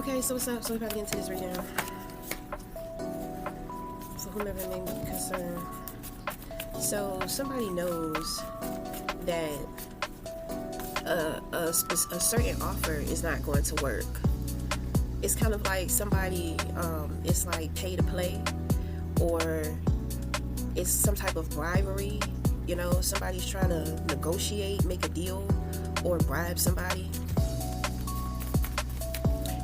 Okay, so what's up? So we're about to get into this reading. For whomever it may be concerned. So somebody knows that a certain offer is not going to work. It's kind of like somebody, it's like pay to play, or it's some type of bribery. You know, somebody's trying to negotiate, make a deal, or bribe somebody.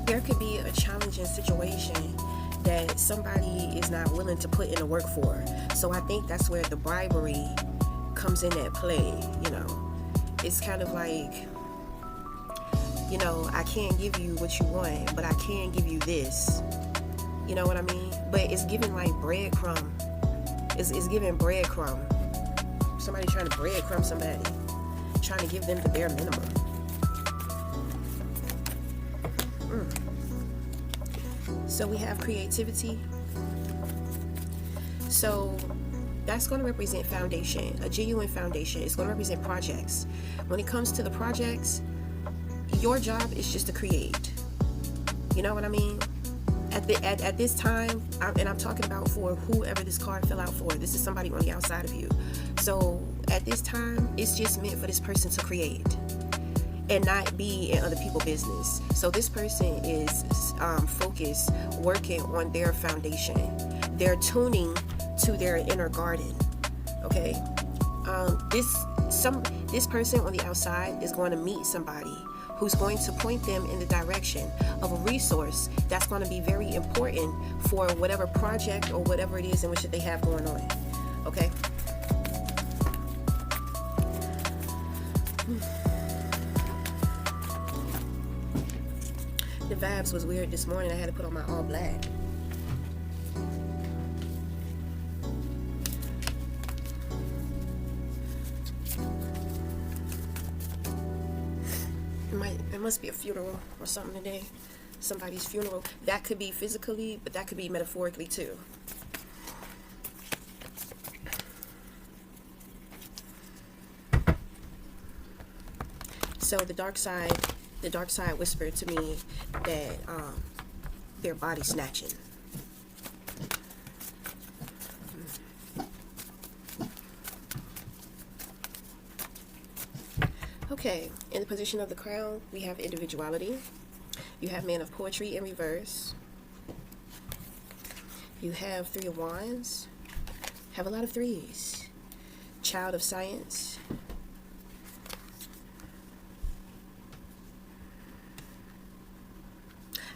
There could be a challenging situation that somebody is not willing to put in the work for. So I think that's where the bribery comes in at play. You know, it's kind of like, you know, I can't give you what you want, but I can give you this. You know what I mean? But it's giving like breadcrumb. It's giving breadcrumb. Somebody trying to breadcrumb somebody, trying to give them the bare minimum. So we have creativity. So that's going to represent foundation, a genuine foundation. It's going to represent projects. When it comes to the projects, your job is just to create. You know what I mean? At this time, I'm talking about for whoever this card fell out for. This is somebody on the outside of you. So at this time, it's just meant for this person to create and not be in other people's business. So this person is focused, working on their foundation. They're tuning to their inner garden. Okay, this person on the outside is going to meet somebody who's going to point them in the direction of a resource that's going to be very important for whatever project or whatever it is in which they have going on. Okay. The vibes was weird this morning. I had to put on my all black. It must be a funeral or something today. Somebody's funeral. That could be physically, but that could be metaphorically too. So the dark side whispered to me that they're body snatching. Okay, in the position of the crown, we have individuality. You have man of poetry in reverse. You have 3 of wands. Have a lot of 3s. Child of science.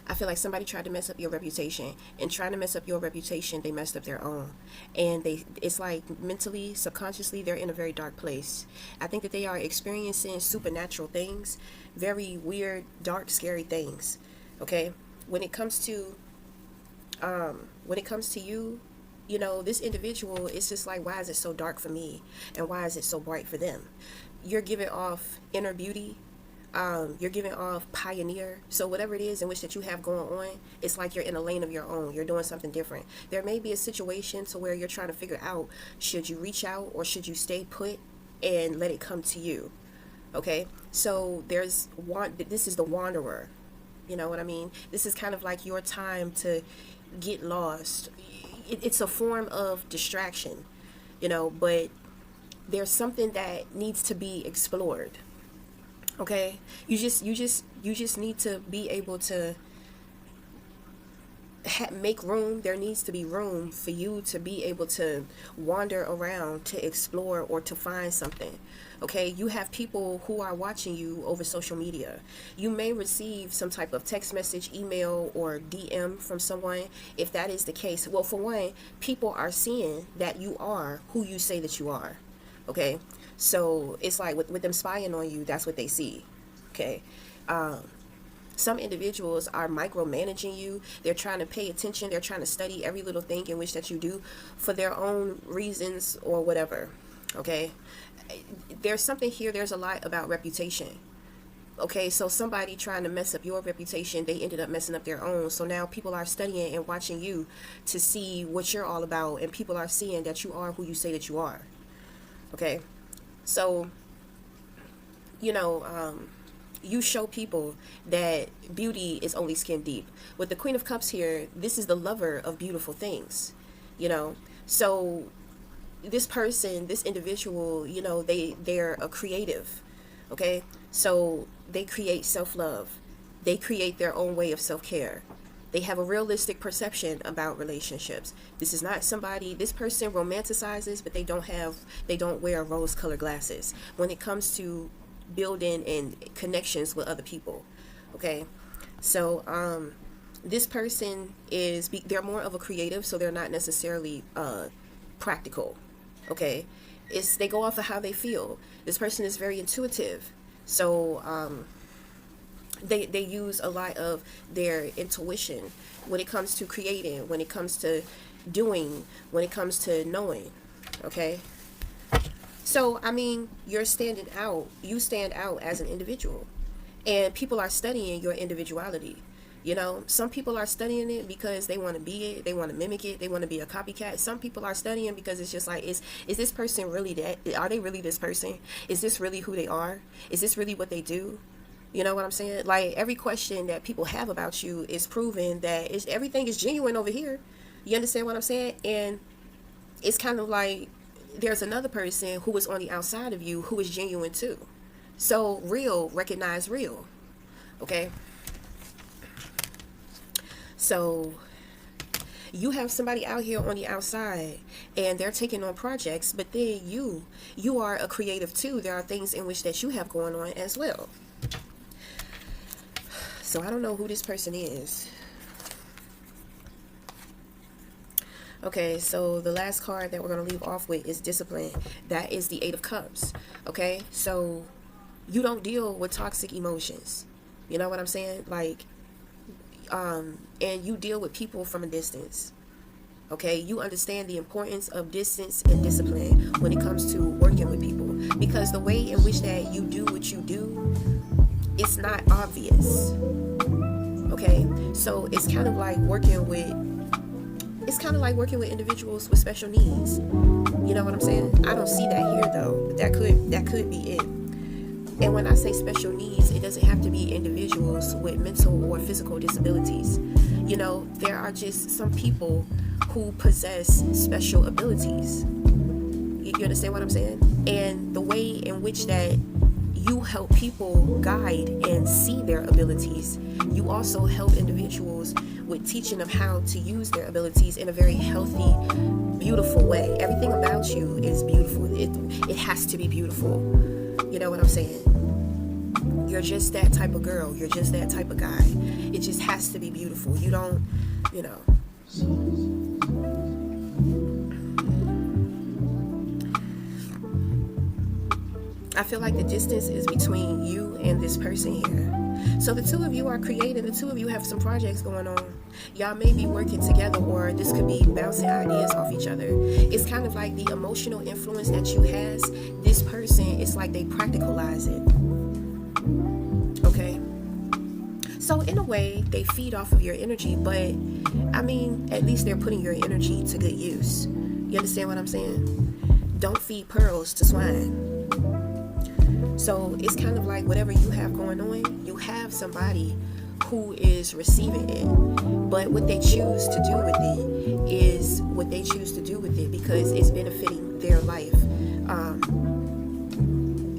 I feel like somebody tried to mess up your reputation, and trying to mess up your reputation, they messed up their own. And it's like mentally, subconsciously, they're in a very dark place. I think that they are experiencing supernatural things, very weird, dark, scary things. Okay, when it comes to you, you know, this individual, it's just like, why is it so dark for me, and why is it so bright for them? You're giving off inner beauty. You're giving off pioneer. So whatever it is in which that you have going on, it's like you're in a lane of your own. You're doing something different. There may be a situation to where you're trying to figure out, should you reach out or should you stay put and let it come to you? Okay, so this is the wanderer. You know what I mean? This is kind of like your time to get lost. It's a form of distraction, you know, but there's something that needs to be explored. Okay, you just need to be able to make room. There needs to be room for you to be able to wander around, to explore, or to find something. Okay, you have people who are watching you over social media. You may receive some type of text message, email, or DM from someone. If that is the case, well, for one, people are seeing that you are who you say that you are. Okay, so it's like with them spying on you, that's what they see. Okay, some individuals are micromanaging you. They're trying to pay attention. They're trying to study every little thing in which that you do for their own reasons or whatever. Okay, there's something here. There's a lot about reputation. Okay, so somebody trying to mess up your reputation, they ended up messing up their own. So now people are studying and watching you to see what you're all about, and people are seeing that you are who you say that you are. Okay, so, you know, you show people that beauty is only skin deep. With the Queen of Cups here, this is the lover of beautiful things, you know. So this person, this individual, you know, they're a creative, okay? So they create self-love. They create their own way of self-care. They have a realistic perception about relationships. This is not somebody, this person romanticizes, but they don't wear rose-colored glasses when it comes to building and connections with other people, okay? So this person they're more of a creative, so they're not necessarily practical, okay? They go off of how they feel. This person is very intuitive, so they use a lot of their intuition when it comes to creating, when it comes to doing, when it comes to knowing, okay? So, I mean, you stand out as an individual, and people are studying your individuality. You know, some people are studying it because they want to be it, they want to mimic it, they want to be a copycat. Some people are studying because it's just like, is this person really that? Are they really this person? Is this really who they are? Is this really what they do? You know what I'm saying? Like, every question that people have about you is proving that everything is genuine over here. You understand what I'm saying? And it's kind of like there's another person who is on the outside of you who is genuine too. So real recognize real. Okay? So you have somebody out here on the outside and they're taking on projects, but then you are a creative too. There are things in which that you have going on as well. So I don't know who this person is. Okay, so the last card that we're going to leave off with is discipline. That is the Eight of Cups. Okay, so you don't deal with toxic emotions. You know what I'm saying? Like, and you deal with people from a distance. Okay, you understand the importance of distance and discipline when it comes to working with people, because the way in which that you do what you do, it's not obvious. Okay, so it's kind of like working with individuals with special needs. You know what I'm saying? I don't see that here though, but that could be it. And when I say special needs, it doesn't have to be individuals with mental or physical disabilities. You know, there are just some people who possess special abilities. You understand what I'm saying? And the way in which that you help people guide and see their abilities, you also help individuals with teaching them how to use their abilities in a very healthy, beautiful way. Everything about you is beautiful. It has to be beautiful. You know what I'm saying? You're just that type of girl. You're just that type of guy. It just has to be beautiful. You don't, you know. I feel like the distance is between you and this person here. So the two of you are creative. The two of you have some projects going on. Y'all may be working together, or this could be bouncing ideas off each other. It's kind of like the emotional influence that you has. This person, it's like they practicalize it. Okay? So in a way, they feed off of your energy, but I mean, at least they're putting your energy to good use. You understand what I'm saying? Don't feed pearls to swine. So it's kind of like whatever you have going on, you have somebody who is receiving it. But what they choose to do with it is what they choose to do with it, because it's benefiting their life.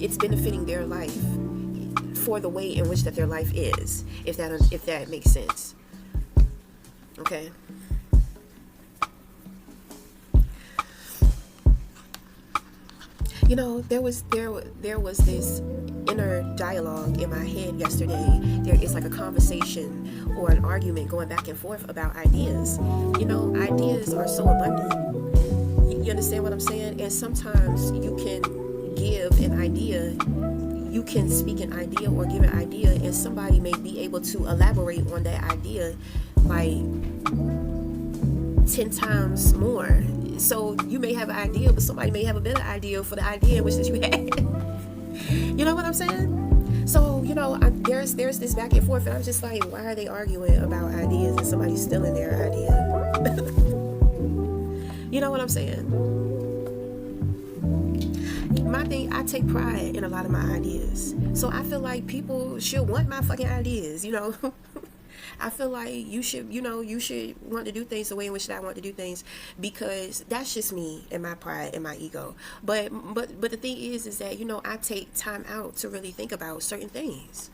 It's benefiting their life for the way in which that their life is, if that makes sense. Okay. You know, there was this inner dialogue in my head yesterday. There is like a conversation or an argument going back and forth about ideas. You know, ideas are so abundant. You understand what I'm saying? And sometimes you can give an idea, you can speak an idea or give an idea, and somebody may be able to elaborate on that idea like 10 times more. So you may have an idea, but somebody may have a better idea for the idea in which that you had. You know what I'm saying? So, you know, there's this back and forth, and I'm just like, why are they arguing about ideas and somebody's stealing their idea? You know what I'm saying? my thing, I take pride in a lot of my ideas. So I feel like people should want my fucking ideas, you know. I feel like you should, you should want to do things the way in which I want to do things, because that's just me and my pride and my ego. But the thing is that, I take time out to really think about certain things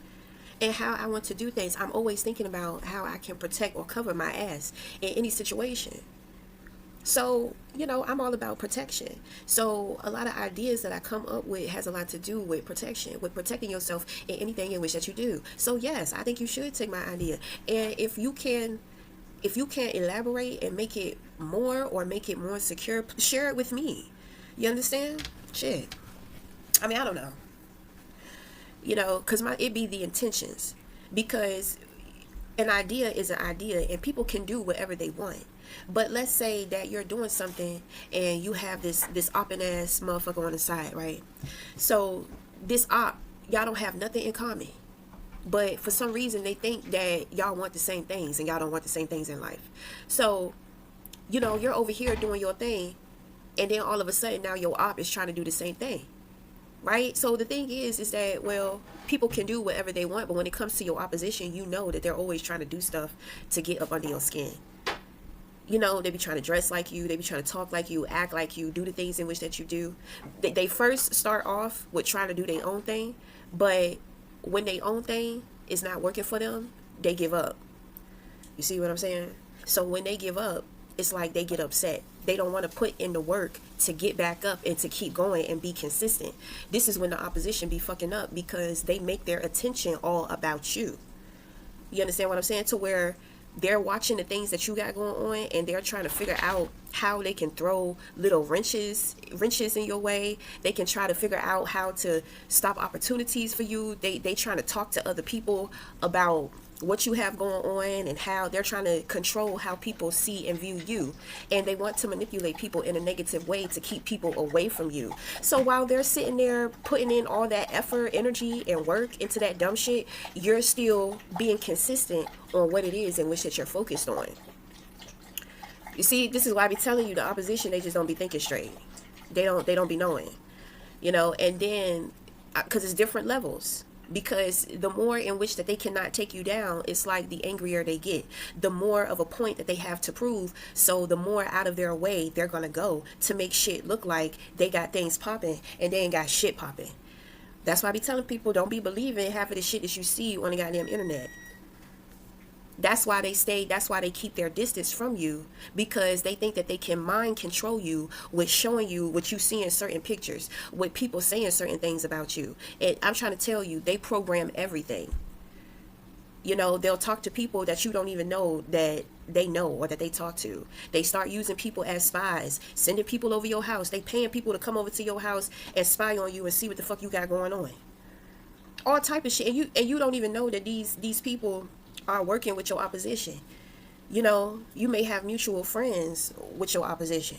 and how I want to do things. I'm always thinking about how I can protect or cover my ass in any situation. So, I'm all about protection. So a lot of ideas that I come up with has a lot to do with protection, with protecting yourself in anything in which that you do. So yes, I think you should take my idea. And if you can elaborate and make it more, or make it more secure, share it with me. You understand? Shit. I mean, I don't know. Because it be the intentions. Because an idea is an idea, and people can do whatever they want. But let's say that you're doing something and you have this opping ass motherfucker on the side, right? So this op, y'all don't have nothing in common. But for some reason they think that y'all want the same things, and y'all don't want the same things in life. So, you're over here doing your thing, and then all of a sudden now your op is trying to do the same thing. Right? So the thing is that, well, people can do whatever they want, but when it comes to your opposition, you know that they're always trying to do stuff to get up under your skin. They be trying to dress like you, they be trying to talk like you, act like you, do the things in which that you do. They first start off with trying to do their own thing, but when their own thing is not working for them, they give up. You see what I'm saying? So when they give up, it's like they get upset. They don't want to put in the work to get back up and to keep going and be consistent. This is when the opposition be fucking up, because they make their attention all about you. You understand what I'm saying? To where they're watching the things that you got going on, and they're trying to figure out how they can throw little wrenches in your way. They can try to figure out how to stop opportunities for you. They trying to talk to other people about what you have going on, and how they're trying to control how people see and view you, and they want to manipulate people in a negative way to keep people away from you. So while they're sitting there putting in all that effort, energy, and work into that dumb shit, you're still being consistent on what it is in which that you're focused on. You see, this is why I be telling you, the opposition, they just don't be thinking straight. They don't be knowing, and then because it's different levels. Because the more in which that they cannot take you down, it's like the angrier they get, the more of a point that they have to prove. So the more out of their way they're gonna go to make shit look like they got things popping, and they ain't got shit popping. That's why I be telling people, don't be believing half of the shit that you see on the goddamn internet. That's why they keep their distance from you, because they think that they can mind control you with showing you what you see in certain pictures, with people saying certain things about you. And I'm trying to tell you, they program everything. They'll talk to people that you don't even know that they know, or that they talk to. They start using people as spies, sending people over your house. They paying people to come over to your house and spy on you and see what the fuck you got going on. All type of shit. And you don't even know that these people are working with your opposition. You may have mutual friends with your opposition,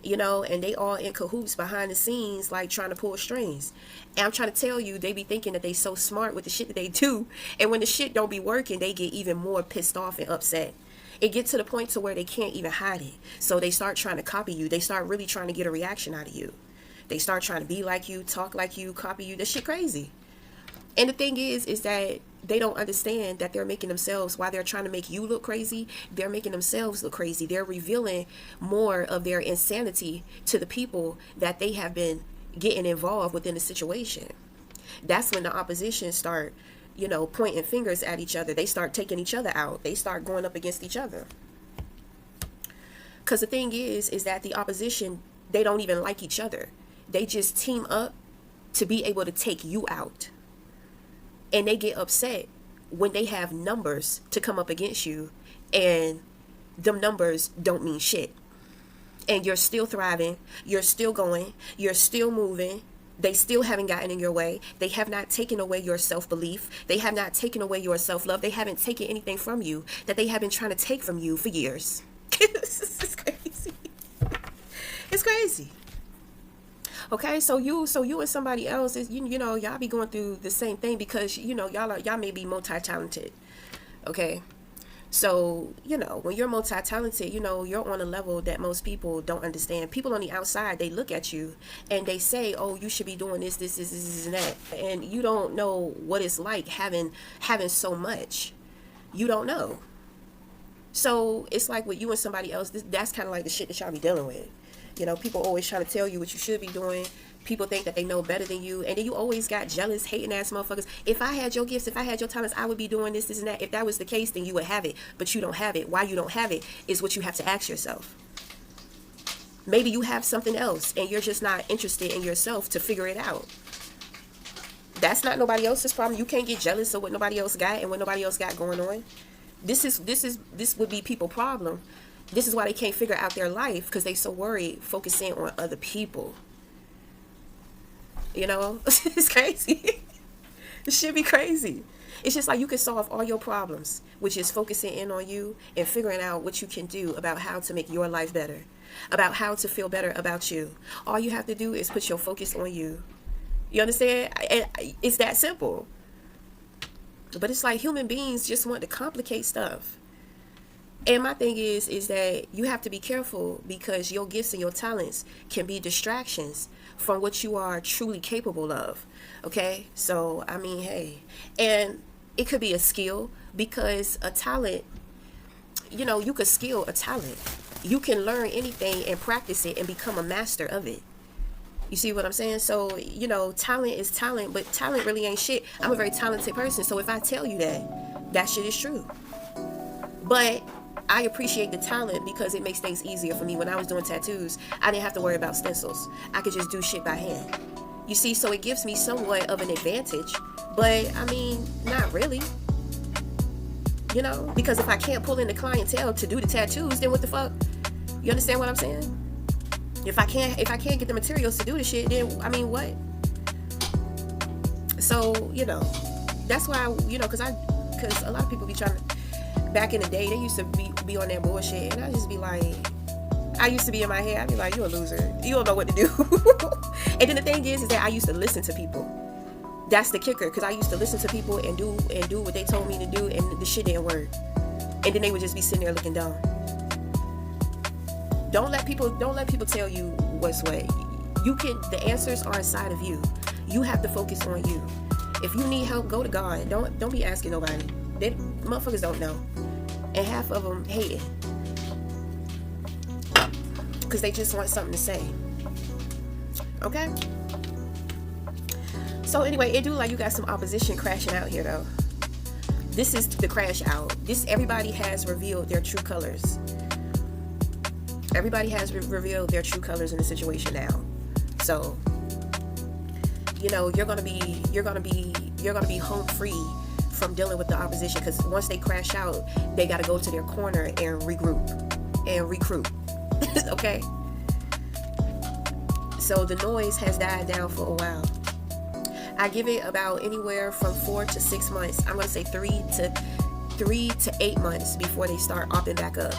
and they all in cahoots behind the scenes, like trying to pull strings. And I'm trying to tell you, they be thinking that they so smart with the shit that they do, and when the shit don't be working, they get even more pissed off and upset. It gets to the point to where they can't even hide it. So they start trying to copy you. They start really trying to get a reaction out of you. They start trying to be like you, talk like you, copy you. That shit crazy. And the thing is that they don't understand that they're making themselves, while they're trying to make you look crazy, they're making themselves look crazy. They're revealing more of their insanity to the people that they have been getting involved within the situation. That's when the opposition start, pointing fingers at each other. They start taking each other out. They start going up against each other. Because the thing is that the opposition, they don't even like each other. They just team up to be able to take you out. And they get upset when they have numbers to come up against you, and them numbers don't mean shit. And you're still thriving, you're still going, you're still moving. They still haven't gotten in your way. They have not taken away your self-belief. They have not taken away your self-love. They haven't taken anything from you that they have been trying to take from you for years. It's crazy. It's crazy. Okay, so you and somebody else is y'all be going through the same thing, because y'all may be multi-talented. Okay, So, when you're multi-talented, you're on a level that most people don't understand. People on the outside, they look at you and they say, oh, you should be doing this, and that. And you don't know what it's like having so much. You don't know. So it's like with you and somebody else, that's kind of like the shit that y'all be dealing with. People always trying to tell you what you should be doing. People think that they know better than you. And then you always got jealous, hating ass motherfuckers. If I had your gifts, if I had your talents, I would be doing this, and that. If that was the case, then you would have it. But you don't have it. Why you don't have it is what you have to ask yourself. Maybe you have something else and you're just not interested in yourself to figure it out. That's not nobody else's problem. You can't get jealous of what nobody else got and what nobody else got going on. This would be people's problem. This is why they can't figure out their life, because they so worried focusing on other people. It's crazy. This should be crazy. It's just like you can solve all your problems, which is focusing in on you and figuring out what you can do about how to make your life better, about how to feel better about you. All you have to do is put your focus on you. You understand? It's that simple. But it's like human beings just want to complicate stuff. And my thing is that you have to be careful, because your gifts and your talents can be distractions from what you are truly capable of. Okay? So, I mean, hey. And it could be a skill, because a talent, you could skill a talent. You can learn anything and practice it and become a master of it. You see what I'm saying? So, talent is talent, but talent really ain't shit. I'm a very talented person, so if I tell you that shit is true. But I appreciate the talent because it makes things easier for me. When I was doing tattoos, I didn't have to worry about stencils. I could just do shit by hand. You see, so it gives me somewhat of an advantage, but I mean, not really. Because if I can't pull in the clientele to do the tattoos, then what the fuck? You understand what I'm saying? If I can't get the materials to do the shit, then I mean, what? So, that's why, because a lot of people be trying to, back in the day, they used to be on that bullshit, and I just be like, I used to be in my head, I'd be like, you're a loser. You don't know what to do. And then the thing is that I used to listen to people. That's the kicker, because I used to listen to people and do what they told me to do, and the shit didn't work. And then they would just be sitting there looking dumb. Don't let people tell you what's what. The answers are inside of you. You have to focus on you. If you need help, go to God. Don't be asking nobody. Motherfuckers don't know. And half of them hate it, because they just want something to say. Okay? So anyway, it do like you got some opposition crashing out here though. This is the crash out. Everybody has revealed their true colors. Everybody has revealed their true colors in the situation now. So, you're gonna be home free from dealing with the opposition, because once they crash out, they got to go to their corner and regroup and recruit. Okay. So the noise has died down for a while. I give it about anywhere from 4 to 6 months. I'm gonna say 3 to 8 months before they start opping back up.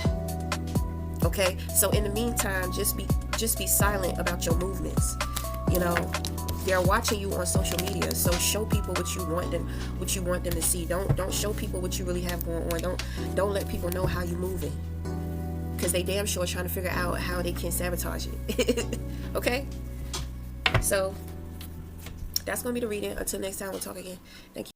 Okay, so in the meantime, just be silent about your movements. They're watching you on social media, so show people what you want them to see. Don't show people what you really have going on. Don't let people know how you moving, because they damn sure trying to figure out how they can sabotage it. Okay, so that's gonna be the reading. Until next time, we'll talk again. Thank you.